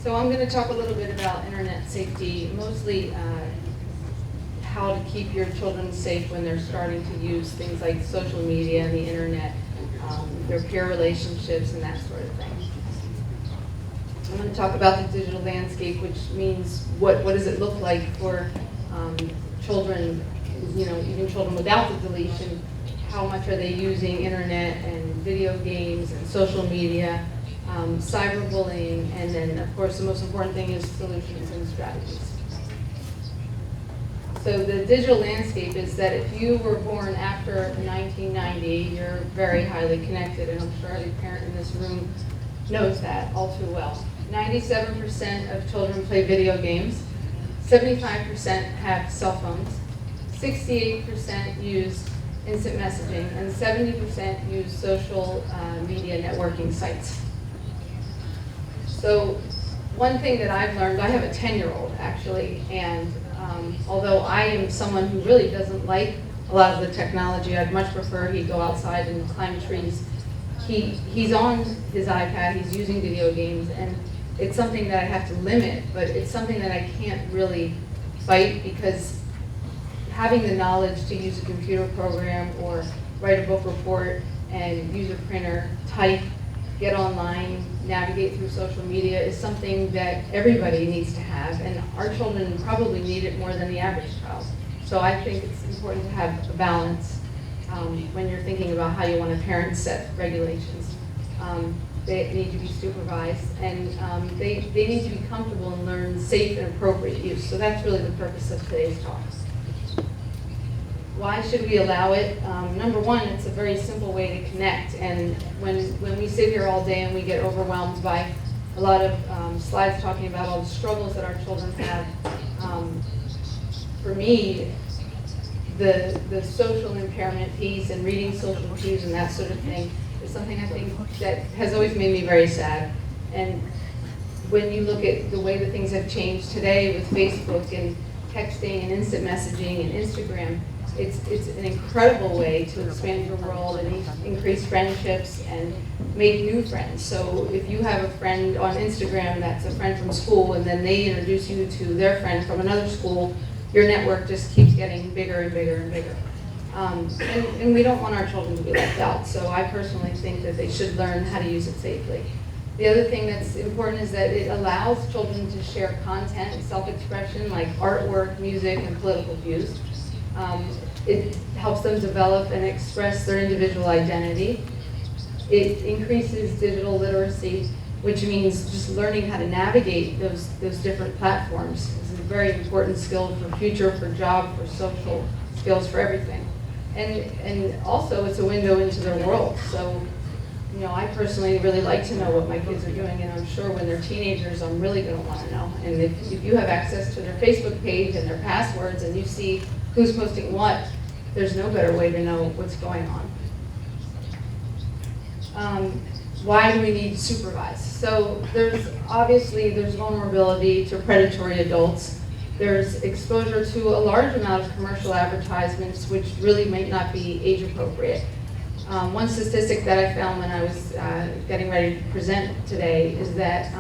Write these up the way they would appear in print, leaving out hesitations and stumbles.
So I'm going to talk a little bit about internet safety, mostly how to keep your children safe when they're starting to use things like social media and the internet, their peer relationships and that sort of thing. I'm going to talk about the digital landscape, which means what does it look like for children, even children without the deletion. How much are they using internet and video games and social media, cyberbullying, and then of course the most important thing is solutions and strategies. So the digital landscape is that if you were born after 1990, you're very highly connected, and I'm sure every parent in this room knows that all too well. 97% of children play video games, 75% have cell phones, 68% use instant messaging, and 70% use social media networking sites. So one thing that I've learned, I have a 10-year-old actually, and although I am someone who really doesn't like a lot of the technology, I'd much prefer he go outside and climb trees. He's on his iPad, he's using video games, and it's something that I have to limit, but it's something that I can't really fight, because having the knowledge to use a computer program or write a book report and use a printer, type, get online, navigate through social media is something that everybody needs to have, and our children probably need it more than the average child. So I think it's important to have a balance when you're thinking about how you want to parent set regulations. They need to be supervised, and they need to be comfortable and learn safe and appropriate use. So that's really the purpose of today's talk. Why should we allow it? Number one, it's a very simple way to connect. And when we sit here all day and we get overwhelmed by a lot of slides talking about all the struggles that our children have, for me, the social impairment piece and reading social cues and that sort of thing is something I think that has always made me very sad. And when you look at the way that things have changed today with Facebook and texting and instant messaging and Instagram, it's an incredible way to expand your world and increase friendships and make new friends. So if you have a friend on Instagram that's a friend from school, and then they introduce you to their friend from another school, your network just keeps getting bigger and bigger and bigger. And we don't want our children to be left out, so I personally think that they should learn how to use it safely. The other thing that's important is that it allows children to share content and self-expression like artwork, music, and political views. It helps them develop and express their individual identity. It increases digital literacy, which means just learning how to navigate those different platforms. This is a very important skill for future, for job, for social skills, for everything. And also it's a window into their world. So, I personally really like to know what my kids are doing, and I'm sure when they're teenagers, I'm really going to want to know. And if you have access to their Facebook page and their passwords, and you see who's posting what, there's no better way to know what's going on. Why do we need to supervise? So there's vulnerability to predatory adults. There's exposure to a large amount of commercial advertisements, which really might not be age appropriate. One statistic that I found when I was getting ready to present today is that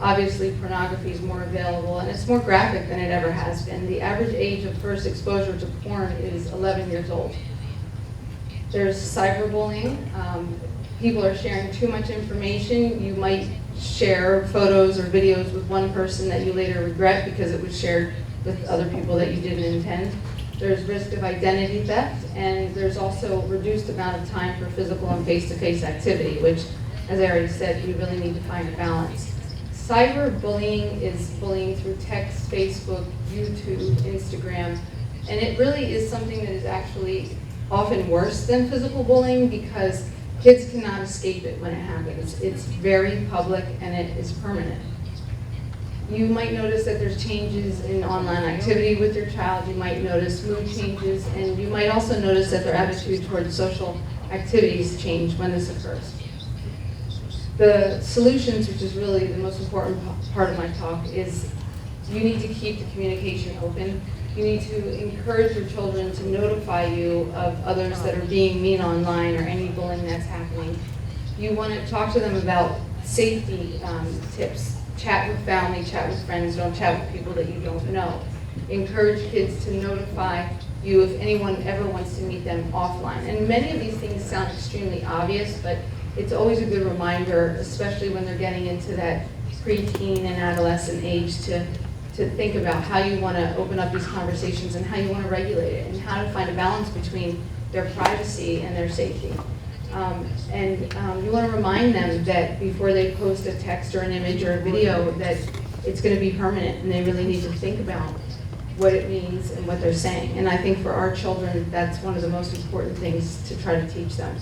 obviously pornography is more available, and it's more graphic than it ever has been. The average age of first exposure to porn is 11 years old. There's cyberbullying. People are sharing too much information. You might share photos or videos with one person that you later regret because it was shared with other people that you didn't intend. There's risk of identity theft, and there's also a reduced amount of time for physical and face-to-face activity, which, as I already said, we really need to find a balance. Cyberbullying is bullying through text, Facebook, YouTube, Instagram, and it really is something that is actually often worse than physical bullying because kids cannot escape it when it happens. It's very public and it is permanent. You might notice that there's changes in online activity with your child. You might notice mood changes, and you might also notice that their attitude towards social activities change when this occurs. The solutions, which is really the most important part of my talk, is you need to keep the communication open. You need to encourage your children to notify you of others that are being mean online or any bullying that's happening. You want to talk to them about safety tips, chat with family, chat with friends, don't chat with people that you don't know. Encourage kids to notify you if anyone ever wants to meet them offline. And many of these things sound extremely obvious, but it's always a good reminder, especially when they're getting into that preteen and adolescent age, to think about how you want to open up these conversations and how you want to regulate it and how to find a balance between their privacy and their safety. You want to remind them that before they post a text or an image or a video that it's going to be permanent and they really need to think about what it means and what they're saying. And I think for our children, that's one of the most important things to try to teach them.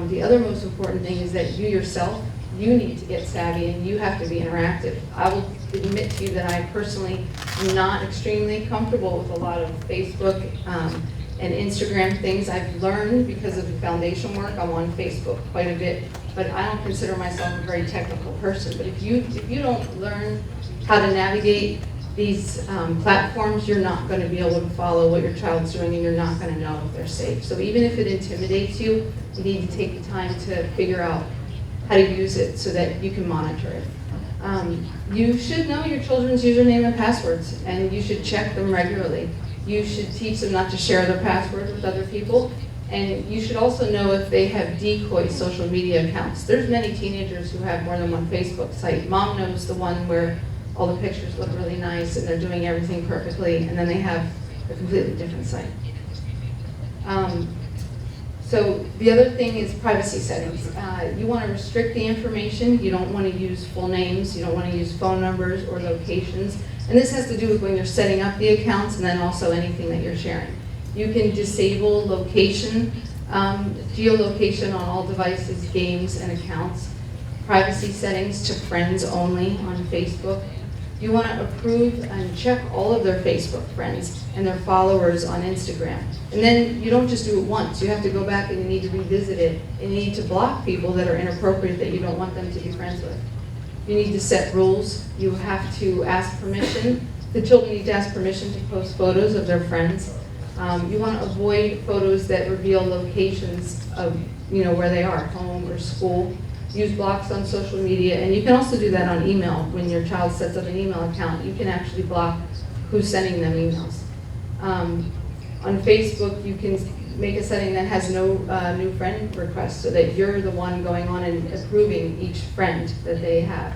The other most important thing is that you yourself, you need to get savvy and you have to be interactive. I will admit to you that I personally am not extremely comfortable with a lot of Facebook and Instagram things. I've learned because of the foundation work, I'm on Facebook quite a bit, but I don't consider myself a very technical person. But if you don't learn how to navigate these platforms, you're not going to be able to follow what your child's doing and you're not going to know if they're safe. So even if it intimidates you, you need to take the time to figure out how to use it so that you can monitor it. You should know your children's username and passwords, and you should check them regularly. You should teach them not to share their passwords with other people, and you should also know if they have decoy social media accounts. There's many teenagers who have more than one Facebook site. Mom knows the one where all the pictures look really nice and they're doing everything perfectly, and then they have a completely different site. So the other thing is privacy settings. You want to restrict the information. You don't want to use full names. You don't want to use phone numbers or locations. And this has to do with when you're setting up the accounts and then also anything that you're sharing. You can disable location, geolocation on all devices, games, and accounts. Privacy settings to friends only on Facebook. You want to approve and check all of their Facebook friends and their followers on Instagram. And then you don't just do it once. You have to go back and you need to revisit it. And you need to block people that are inappropriate that you don't want them to be friends with. You need to set rules. You have to ask permission. The children need to ask permission to post photos of their friends. You want to avoid photos that reveal locations of where they are, home or school. Use blocks on social media, and you can also do that on email. When your child sets up an email account, you can actually block who's sending them emails. On Facebook, you can make a setting that has no new friend requests, so that you're the one going on and approving each friend that they have.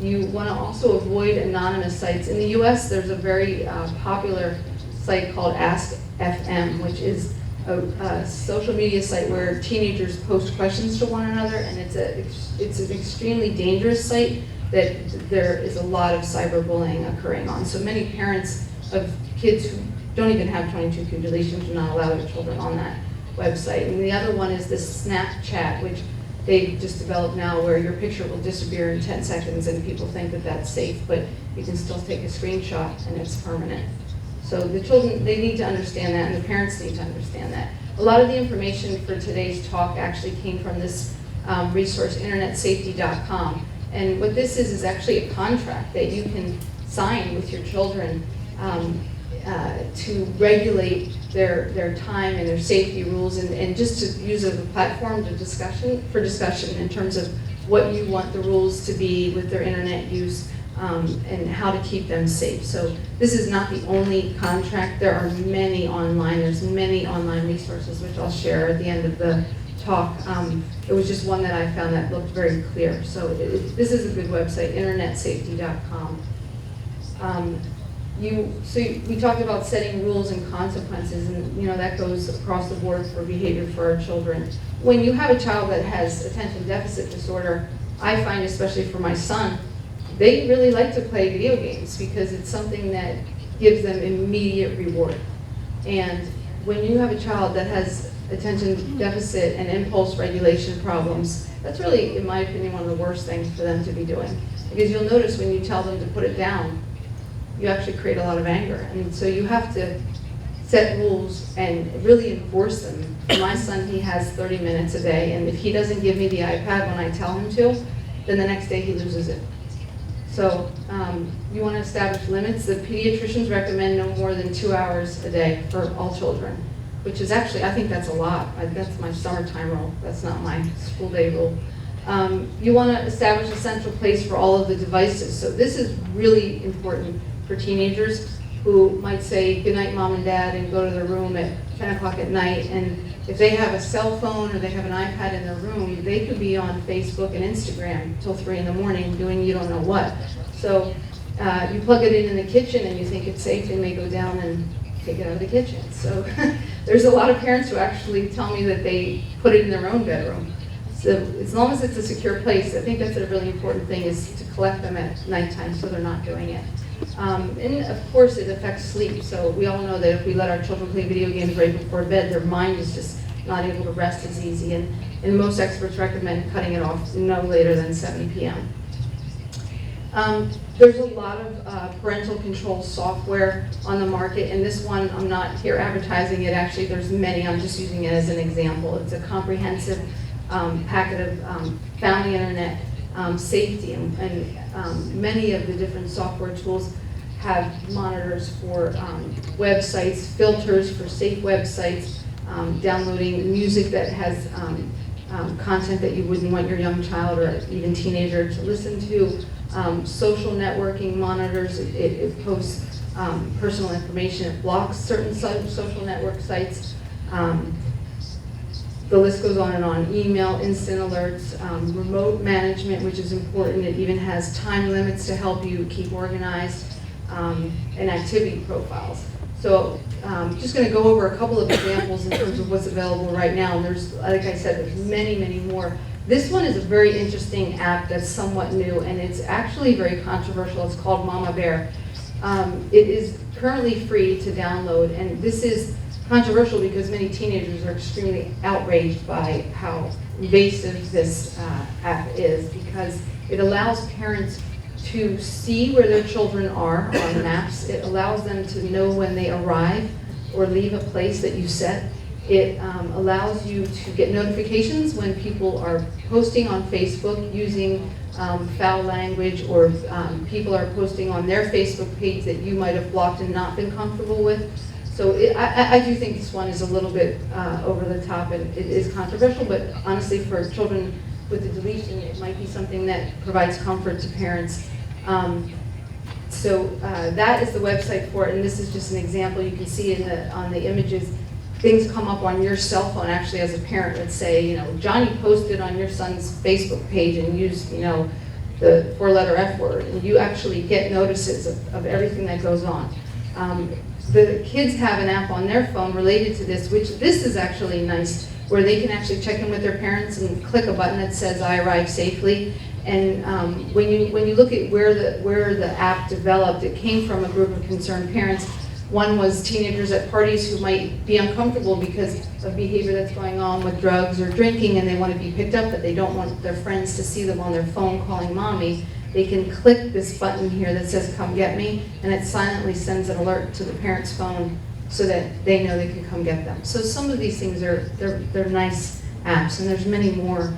You want to also avoid anonymous sites. In the U.S., there's a very popular site called Ask FM, which is a social media site where teenagers post questions to one another, and it's an extremely dangerous site that there is a lot of cyberbullying occurring on. So many parents of kids who don't even have 22q deletions do not allow their children on that website. And the other one is this Snapchat, which they just developed now, where your picture will disappear in 10 seconds and people think that that's safe, but you can still take a screenshot and it's permanent. So the children, they need to understand that, and the parents need to understand that. A lot of the information for today's talk actually came from this resource, internetsafety.com. And what this is actually a contract that you can sign with your children to regulate their time and their safety rules, and just to use as a platform for discussion in terms of what you want the rules to be with their internet use. And how to keep them safe. So this is not the only contract. There are many online. There's many online resources, which I'll share at the end of the talk. It was just one that I found that looked very clear. So this is a good website, internetsafety.com. We talked about setting rules and consequences, and that goes across the board for behavior for our children. When you have a child that has attention deficit disorder, I find, especially for my son, they really like to play video games because it's something that gives them immediate reward. And when you have a child that has attention deficit and impulse regulation problems, that's really, in my opinion, one of the worst things for them to be doing. Because you'll notice when you tell them to put it down, you actually create a lot of anger. And so you have to set rules and really enforce them. For my son, he has 30 minutes a day, and if he doesn't give me the iPad when I tell him to, then the next day he loses it. So you want to establish limits. The pediatricians recommend no more than 2 hours a day for all children, which is actually, I think that's a lot. That's my summertime rule. That's not my school day rule. You want to establish a central place for all of the devices. So this is really important for teenagers who might say goodnight mom and dad and go to their room at 10 o'clock at night, and if they have a cell phone or they have an iPad in their room, they could be on Facebook and Instagram till 3 in the morning doing you don't know what. So you plug it in the kitchen and you think it's safe, they may go down and take it out of the kitchen. So there's a lot of parents who actually tell me that they put it in their own bedroom. So as long as it's a secure place, I think that's a really important thing, is to collect them at nighttime so they're not doing it. And of course it affects sleep. So we all know that if we let our children play video games right before bed, their mind is just not able to rest as easy. And most experts recommend cutting it off no later than 7 p.m. There's a lot of parental control software on the market, and this one, I'm not here advertising it. Actually, there's many. I'm just using it as an example. It's a comprehensive packet of family internet safety, and many of the different software tools have monitors for websites, filters for safe websites, downloading music that has content that you wouldn't want your young child or even teenager to listen to, social networking monitors. It posts personal information. It blocks certain social network sites. The list goes on and on. Email, instant alerts, remote management, which is important. It even has time limits to help you keep organized, and activity profiles. So just going to go over a couple of examples in terms of what's available right now. And there's, like I said, there's many, many more. This one is a very interesting app that's somewhat new, and it's actually very controversial. It's called Mamabear. It is currently free to download, and this is controversial because many teenagers are extremely outraged by how invasive this app is, because it allows parents to see where their children are on maps. It allows them to know when they arrive or leave a place that you set. It allows you to get notifications when people are posting on Facebook using foul language, or people are posting on their Facebook page that you might have blocked and not been comfortable with. So I do think this one is a little bit over the top, and it is controversial, but honestly for children with the deletion, it might be something that provides comfort to parents. So that is the website for it, and this is just an example. You can see on the images, things come up on your cell phone actually as a parent that say, Johnny posted on your son's Facebook page and used, the 4-letter F word, and you actually get notices of everything that goes on. The kids have an app on their phone related to this, which this is actually nice, where they can actually check in with their parents and click a button that says, I arrived safely. And when you look at where the app developed, it came from a group of concerned parents. One was teenagers at parties who might be uncomfortable because of behavior that's going on with drugs or drinking, and they want to be picked up, but they don't want their friends to see them on their phone calling mommy. They can click this button here that says come get me, and it silently sends an alert to the parent's phone so that they know they can come get them. So some of these things they're nice apps, and there's many more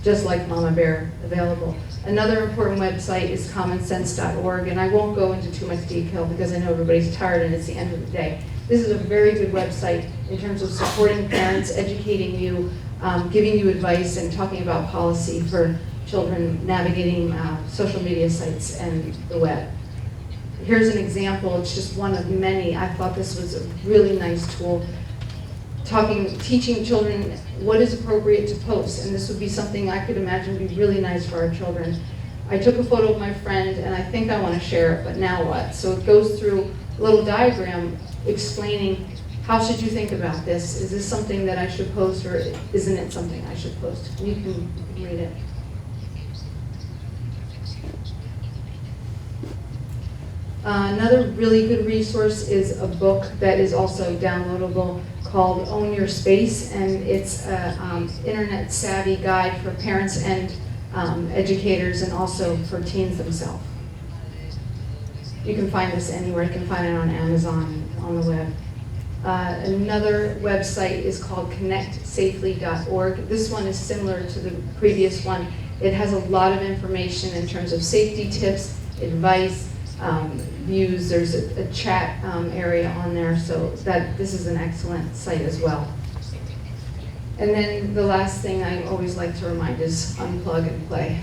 just like Mamabear available. Another important website is commonsense.org, and I won't go into too much detail because I know everybody's tired and it's the end of the day. This is a very good website in terms of supporting parents, educating you, giving you advice, and talking about policy for children navigating social media sites and the web. Here's an example. It's just one of many. I thought this was a really nice tool. Teaching children what is appropriate to post, and this would be something I could imagine would be really nice for our children. I took a photo of my friend, and I think I want to share it, but now what? So it goes through a little diagram explaining how should you think about this? Is this something that I should post, or isn't it something I should post? You can read it. Another really good resource is a book that is also downloadable called Own Your Space, and it's an internet savvy guide for parents and educators, and also for teens themselves. You can find this anywhere. You can find it on Amazon, on the web. Another website is called connectsafely.org. This one is similar to the previous one. It has a lot of information in terms of safety tips, advice, views. There's a chat area on there, so this is an excellent site as well. And then the last thing I always like to remind is unplug and play.